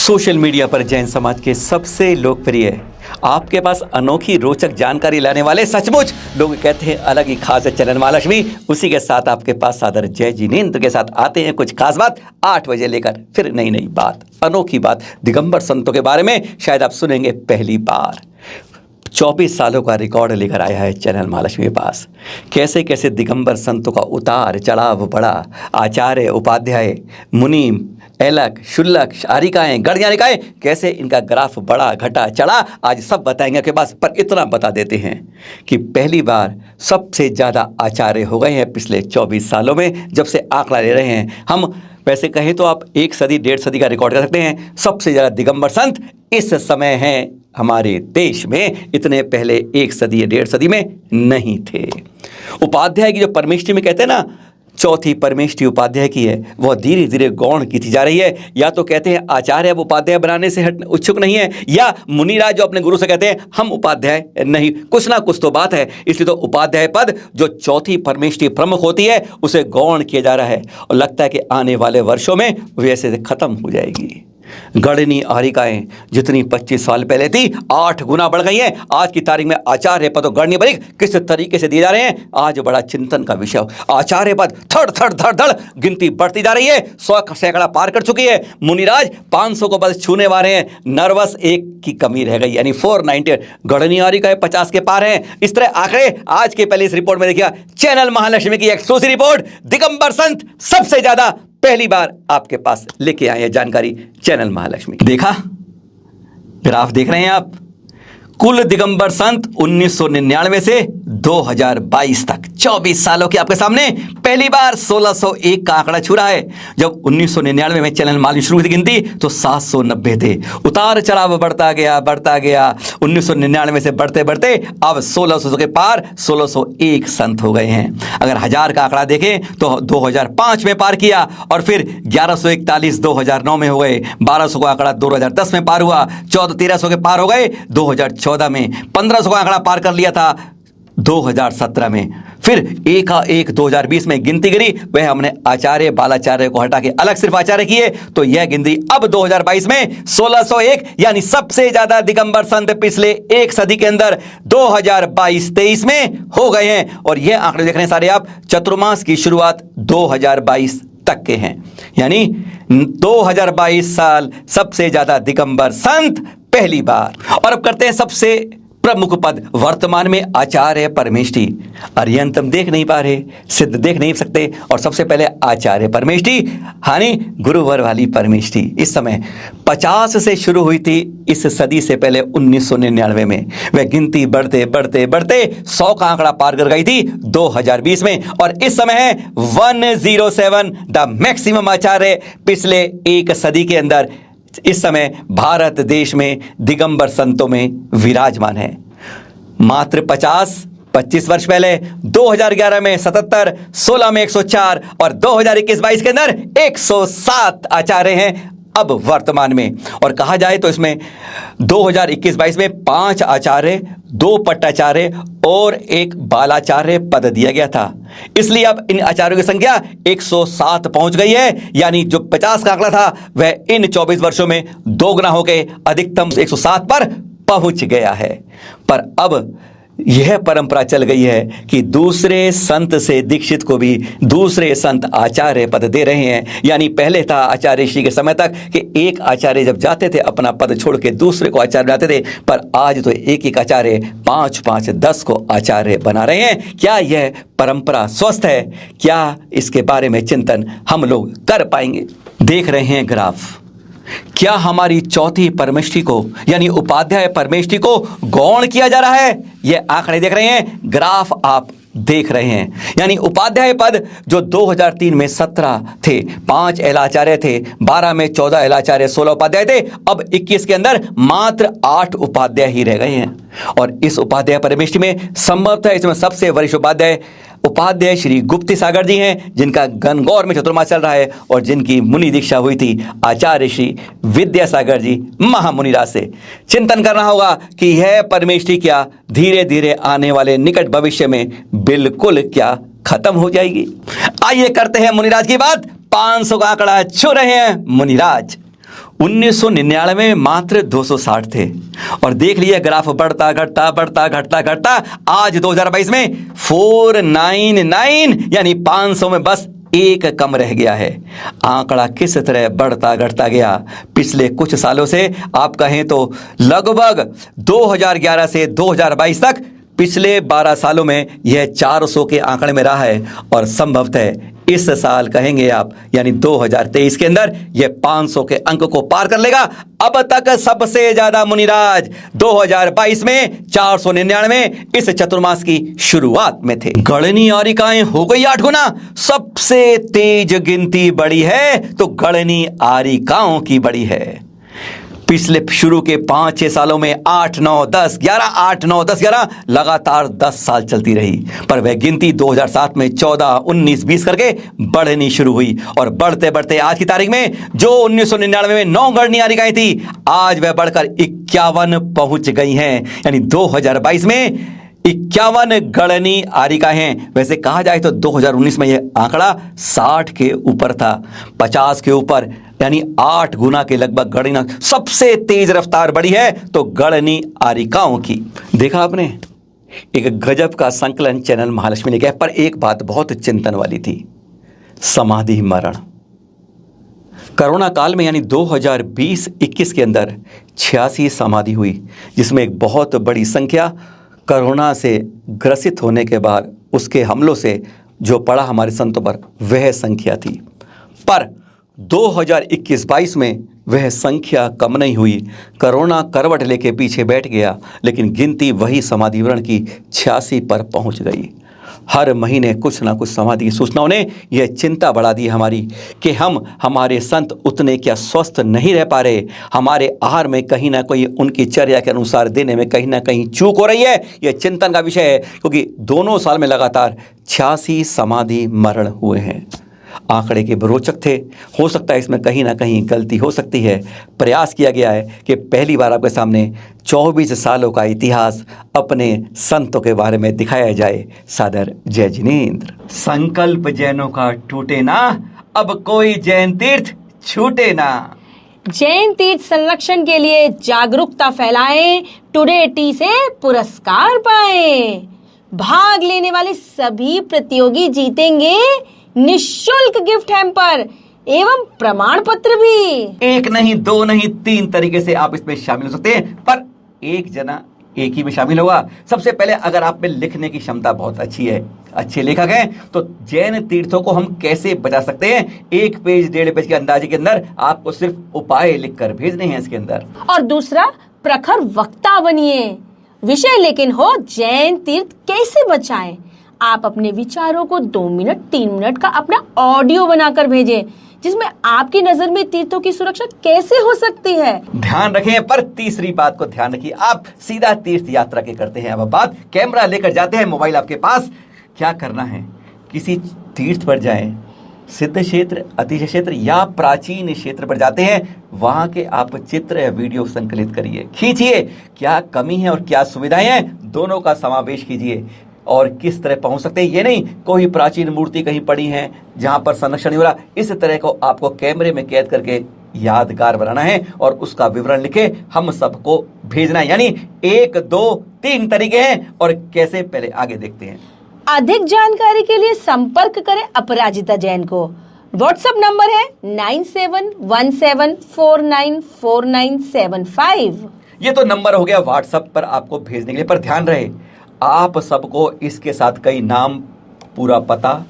Social media पर जैन समाज के सबसे लोकप्रिय, आपके पास अनोखी रोचक जानकारी लाने वाले, सचमुच लोग कहते हैं अलग ही खास है चैनल महालक्ष्मी। उसी के साथ आपके पास सादर जय जिनेंद्र के साथ आते हैं कुछ खास बात 8 बजे लेकर, फिर नई नई बात, अनोखी बात दिगंबर संतों के बारे में शायद आप सुनेंगे पहली बार। 24 सालों का रिकॉर्ड लेकर आया है चैनल महालक्ष्मी के पास। कैसे कैसे दिगंबर संतों का उतार चढ़ाव बढ़ा, आचार्य उपाध्याय मुनि एलक शुल्लक आरिकाएँ गणयानिकाएँ, कैसे इनका ग्राफ बढ़ा घटा चढ़ा, आज सब बताएंगे आपके पास। पर इतना बता देते हैं कि पहली बार सबसे ज़्यादा आचार्य हो गए हैं पिछले 24 सालों में, जब से आंकड़ा ले रहे हैं हम। वैसे कहें तो आप 1 सदी 1.5 सदी का रिकॉर्ड कर सकते हैं। सबसे ज़्यादा दिगंबर संत इस समय हैं हमारे देश में, इतने पहले 1 सदी या 1.5 सदी में नहीं थे। उपाध्याय की जो परमेष्टि में कहते हैं ना, चौथी परमेष्टि उपाध्याय की है, वह धीरे धीरे गौण की जा रही है। या तो कहते हैं आचार्य अब उपाध्याय बनाने से हट इच्छुक नहीं है, या मुनिराज जो अपने गुरु से कहते हैं हम उपाध्याय नहीं, कुछ ना कुछ तो बात है। इसलिए तो उपाध्याय पद जो चौथी परमेष्टि प्रमुख होती है उसे गौण किया जा रहा है, और लगता है कि आने वाले वर्षों में वैसे खत्म हो जाएगी। गणनी आरिकाएं जितनी 25 साल पहले थी 8 गुना बढ़ गई हैं। आज की तारीख में आचार्य पद और गणनी बरिक किस तरीके से दिए जा रहे हैं, आज बड़ा चिंतन का विषय। आचार्य पद थड़ थड़ धड़ धड़ गिनती बढ़ती जा रही है, 100 का सैकड़ा पार कर चुकी है। मुनिराज 500 को बस छूने वाले हैं, नर्वस 1 की कमी रह गई, यानी 490। गणनी आरिकाएं 50 के पार हैं। इस तरह आंकड़े आज के पहले इस रिपोर्ट में देखिए, चैनल महालक्ष्मी की एक्सक्लूसिव रिपोर्ट, दिगंबर संत सबसे ज्यादा पहली बार आपके पास लेके आए हैं जानकारी चैनल महालक्ष्मी। देखा ग्राफ देख रहे हैं आप, कुल दिगंबर संत 1999 से 2022 तक 24 सालों के आपके सामने पहली बार 1601 का आंकड़ा छू रहा है। जब 1999 में चैनल महालक्ष्मी शुरू हुई थी गिनती तो 790 थे। उतार चढ़ाव बढ़ता गया 1999 से बढ़ते बढ़ते अब 1600 के पार 1601 संत हो गए हैं। अगर 1000 का आंकड़ा देखें तो 2005 में पार किया, और फिर 1141 2009 में हो गए, 1200 का आंकड़ा 2010 में पार हुआ, 1300 के पार हो गए 2014 में, 1500 का आंकड़ा पार कर लिया था 2017 में, फिर 1 2020 में गिनती गिरी। वह हमने आचार्य बालाचार्य को हटा के अलग सिर्फ आचार्य किए, तो यह गिनती अब 2022 में 1601, यानी सबसे ज्यादा दिगंबर संत पिछले 1 सदी के अंदर 2022-23 में हो गए हैं। और यह आंकड़े देख रहे हैं सारे आप, चतुर्मास की शुरुआत 2022 तक के हैं, यानी 2022 साल सबसे ज्यादा दिगंबर संत पहली बार। और अब करते हैं सबसे प्रमुख पद वर्तमान में आचार्य परमेष्टि। अर्यंतम देख नहीं पा रहे, सिद्ध देख नहीं सकते, और सबसे पहले आचार्य परमेष्टि, हानि गुरुवर वाली परमेष्टि इस समय 50 से शुरू हुई थी इस सदी से पहले 1999 में। वह गिनती बढ़ते बढ़ते बढ़ते 100 का आंकड़ा पार कर गई थी 2020 में, और इस समय है 107 द मैक्सिमम आचार्य पिछले 1 सदी के अंदर इस समय भारत देश में दिगंबर संतों में विराजमान है। मात्र 25 वर्ष पहले 2011 में 77, 16 में 104 और 2021-22 के अंदर 107 आचार्य हैं अब वर्तमान में। और कहा जाए तो इसमें 2021-22 में 5 आचार्य, 2 पट्टाचार्य और 1 बालाचार्य पद दिया गया था। इसलिए अब इन आचार्यों की संख्या 107 पहुंच गई है, यानी जो 50 का आंकड़ा था वह इन 24 वर्षों में 2 गुना होकर अधिकतम 107 पर पहुंच गया है। पर अब यह परंपरा चल गई है कि दूसरे संत से दीक्षित को भी दूसरे संत आचार्य पद दे रहे हैं। यानी पहले था आचार्य श्री के समय तक कि एक आचार्य जब जाते थे अपना पद छोड़ के दूसरे को आचार्य बनाते थे, पर आज तो एक आचार्य 5 10 को आचार्य बना रहे हैं। क्या यह परंपरा स्वस्थ है? क्या इसके बारे में चिंतन हम लोग कर पाएंगे? देख रहे हैं ग्राफ, क्या हमारी चौथी परमेष्टि को यानी उपाध्याय परमेष्टि को गौण किया जा रहा है? यह आंकड़े देख रहे हैं, ग्राफ आप देख रहे हैं। यानी उपाध्याय पद जो 2003 में 17 थे, 5 एलाचार्य थे, 12 में 14 एलाचार्य, 16 उपाध्याय थे, अब 21 के अंदर मात्र 8 उपाध्याय ही रह गए हैं। और इस उपाध्याय परमेष्टि में संभवतः इसमें सबसे वरिष्ठ उपाध्याय श्री गुप्ती सागर जी हैं, जिनका गणगौर में चतुर्मास चल रहा है और जिनकी मुनि दीक्षा हुई थी आचार्य श्री विद्यासागर जी महामुनिराज से। चिंतन करना होगा कि यह परमेष्टि क्या धीरे धीरे आने वाले निकट भविष्य में बिल्कुल क्या खत्म हो जाएगी? आइए करते हैं मुनिराज की बात। 500 का आंकड़ा छू रहे हैं मुनिराज। 1999 में मात्र 260 थे और देख लिया ग्राफ बढ़ता घटता बढ़ता घटता घटता आज 2022 में 499 यानी 500 में बस एक कम रह गया है। आंकड़ा किस तरह बढ़ता घटता गया पिछले कुछ सालों से, आप कहें तो लगभग 2011 से 2022 तक पिछले 12 सालों में यह 400 के आंकड़े में रहा है और संभवतः इस साल कहेंगे आप यानी 2023 के अंदर यह 500 के अंक को पार कर लेगा। अब तक सबसे ज्यादा मुनिराज 2022 में 499 इस चतुर्मास की शुरुआत में थे। गणनी आरिकाएं हो गई 8 गुना। सबसे तेज गिनती बड़ी है तो गणनी आरिकाओं की बड़ी है। पिछले शुरू के 5-6 सालों में 8, 9, 10, 11, 8, 9, 10, 11 लगातार 10 साल चलती रही, पर वह गिनती 2007 में 14, 19, 20 करके बढ़नी शुरू हुई और बढ़ते बढ़ते आज की तारीख में जो 1999 में 9 गणनी आरिकाएं थी, आज वह बढ़कर 51 पहुंच गई हैं। यानी 2022 में 51 गणनी आरिकाएं हैं। वैसे कहा जाए तो 2019 में यह आंकड़ा 60 के ऊपर था, 50 के ऊपर, यानी 8 गुना के लगभग गणना। सबसे तेज रफ्तार बढ़ी है तो गणनी आरिकाओं की। देखा आपने, एक गजब का संकलन चैनल महालक्ष्मी ने किया। पर एक बात बहुत चिंतन वाली थी, समाधि मरण। कोरोना काल में यानी 2020-21 के अंदर 86 समाधि हुई, जिसमें एक बहुत बड़ी संख्या कोरोना से ग्रसित होने के बाद उसके हमलों से जो पड़ा हमारे संतों पर, वह संख्या थी। पर 2021-22 में वह संख्या कम नहीं हुई। कोरोना करवट लेके पीछे बैठ गया, लेकिन गिनती वही समाधि मरण की 86 पर पहुंच गई। हर महीने कुछ ना कुछ समाधि की सूचनाओं ने यह चिंता बढ़ा दी हमारी कि हमारे संत उतने क्या स्वस्थ नहीं रह पा रहे। हमारे आहार में कहीं ना कहीं उनकी चर्या के अनुसार देने में कहीं ना कहीं चूक हो रही है। यह चिंतन का विषय है, क्योंकि दोनों साल में लगातार 86 समाधि मरण हुए हैं। आंकड़े के रोचक थे। हो सकता है इसमें कहीं ना कहीं गलती हो सकती है। प्रयास किया गया है कि पहली बार आपके सामने 24 सालों का इतिहास अपने संतों के बारे में दिखाया जाए। सादर जय जिनेंद्र। संकल्प जैनों का टूटे ना, अब कोई जैन तीर्थ छूटे ना। जैन तीर्थ संरक्षण के लिए जागरूकता फैलाएं, टुडे टी से पुरस्कार पाएं। भाग लेने वाले सभी प्रतियोगी जीतेंगे निःशुल्क गिफ्ट हैम्पर एवं प्रमाण पत्र भी। 1 नहीं 2 नहीं 3 तरीके से आप इसमें शामिल हो सकते हैं, पर एक जना एक ही में शामिल होगा। सबसे पहले, अगर आप में लिखने की क्षमता बहुत अच्छी है, अच्छे लेखक हैं, तो जैन तीर्थों को हम कैसे बचा सकते हैं, 1 पेज 1.5 पेज के अंदाजे के अंदर आपको सिर्फ उपाय लिखकर भेजने हैं इसके अंदर। और दूसरा, प्रखर वक्ता बनिए। विषय लेकिन हो जैन तीर्थ कैसे बचाएं। आप अपने विचारों को 2 मिनट 3 मिनट का अपना ऑडियो बनाकर भेजें, जिसमें आपकी नजर में तीर्थों की सुरक्षा कैसे हो सकती है। ध्यान रखें, पर तीसरी बात को ध्यान रखिए, आप सीधा तीर्थ यात्रा के करते हैं। अब बात कैमरा लेकर जाते हैं, मोबाइल आपके पास, क्या करना है, किसी तीर्थ पर जाएं, सिद्ध क्षेत्र, अतिशय क्षेत्र या प्राचीन क्षेत्र पर जाते हैं, वहां के आप चित्र या वीडियो संकलित करिए, खींचिए, क्या कमी है और क्या सुविधाएं हैं, दोनों का समावेश कीजिए। और किस तरह पहुंच सकते हैं, ये नहीं कोई प्राचीन मूर्ति कहीं पड़ी है जहां पर संरक्षण नहीं हो रहा, इस तरह को आपको कैमरे में कैद करके यादगार बनाना है और उसका विवरण लिखे हम सबको भेजना है। यानी 1, 2, 3 तरीके हैं। और कैसे, पहले आगे देखते हैं। अधिक जानकारी के लिए संपर्क करें अपराजिता जैन को। व्हाट्सएप नंबर है 9717494975। ये तो नंबर हो गया व्हाट्सएप पर आपको भेजने के लिए, पर ध्यान रहे आप सबको इसके साथ कई नाम, पूरा पता,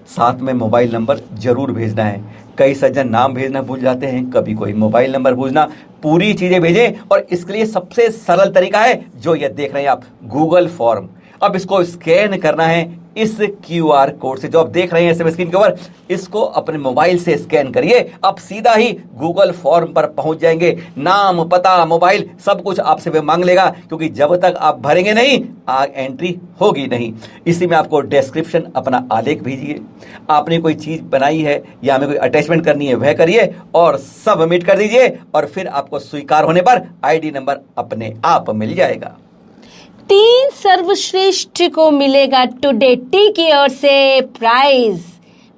साथ में मोबाइल नंबर जरूर भेजना है। कई सज्जन नाम भेजना भूल जाते हैं, कभी कोई मोबाइल नंबर भूलना, पूरी चीजें भेजें। और इसके लिए सबसे सरल तरीका है जो ये देख रहे हैं आप, गूगल फॉर्म। अब इसको स्कैन करना है इस QR कोड से जो आप देख रहे हैं SMS स्क्रीन के ऊपर, इसको अपने मोबाइल से स्कैन करिए, आप सीधा ही गूगल फॉर्म पर पहुंच जाएंगे। नाम, पता, मोबाइल सब कुछ आपसे वे मांग लेगा, क्योंकि जब तक आप भरेंगे नहीं एंट्री होगी नहीं। इसी में आपको डिस्क्रिप्शन अपना आलेख भेजिए, आपने कोई चीज बनाई है या हमें कोई अटैचमेंट करनी है वह करिए और सबमिट कर दीजिए, और फिर आपको स्वीकार होने पर ID नंबर अपने आप मिल जाएगा। 3 सर्वश्रेष्ठ को मिलेगा टुडे टी की ओर से प्राइज।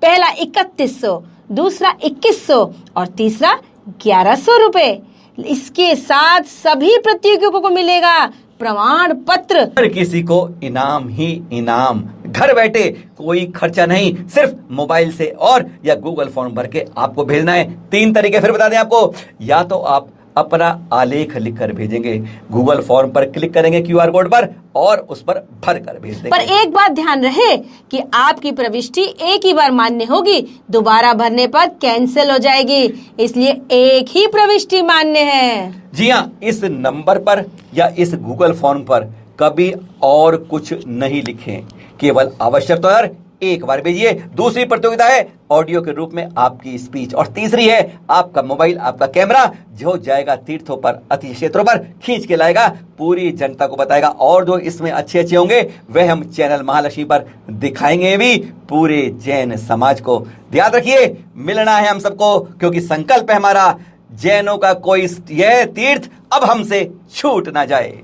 पहला 3100, दूसरा 2100 और तीसरा 1100 रुपए। इसके साथ सभी प्रतियोगियों को मिलेगा प्रमाण पत्र। हर किसी को इनाम ही इनाम, घर बैठे, कोई खर्चा नहीं, सिर्फ मोबाइल से और या गूगल फॉर्म भर के आपको भेजना है। 3 तरीके फिर बता दें आपको। या तो आप अपना आलेख लिखकर भेजेंगे, गूगल फॉर्म पर क्लिक करेंगे QR कोड पर और उस पर भर कर भेज देंगे। पर एक बात ध्यान रहे कि आपकी प्रविष्टि एक ही बार मान्य होगी, दोबारा भरने पर कैंसिल हो जाएगी, इसलिए एक ही प्रविष्टि मान्य है। जी हाँ, इस नंबर पर या इस गूगल फॉर्म पर कभी और कुछ नहीं लिखें, केवल आवश्यक तो यार एक बार भेजिए। दूसरी प्रतियोगिता है ऑडियो के रूप में आपकी स्पीच, और तीसरी है आपका मोबाइल, आपका कैमरा जो जाएगा तीर्थों पर, अति क्षेत्रों पर खींच के लाएगा, पूरी जनता को बताएगा, और जो इसमें अच्छे अच्छे होंगे वह हम चैनल महालक्ष्मी पर दिखाएंगे भी पूरे जैन समाज को। याद रखिए, मिलना है हम सबको, क्योंकि संकल्प है हमारा, जैनों का कोई यह तीर्थ अब हमसे छूट ना जाए।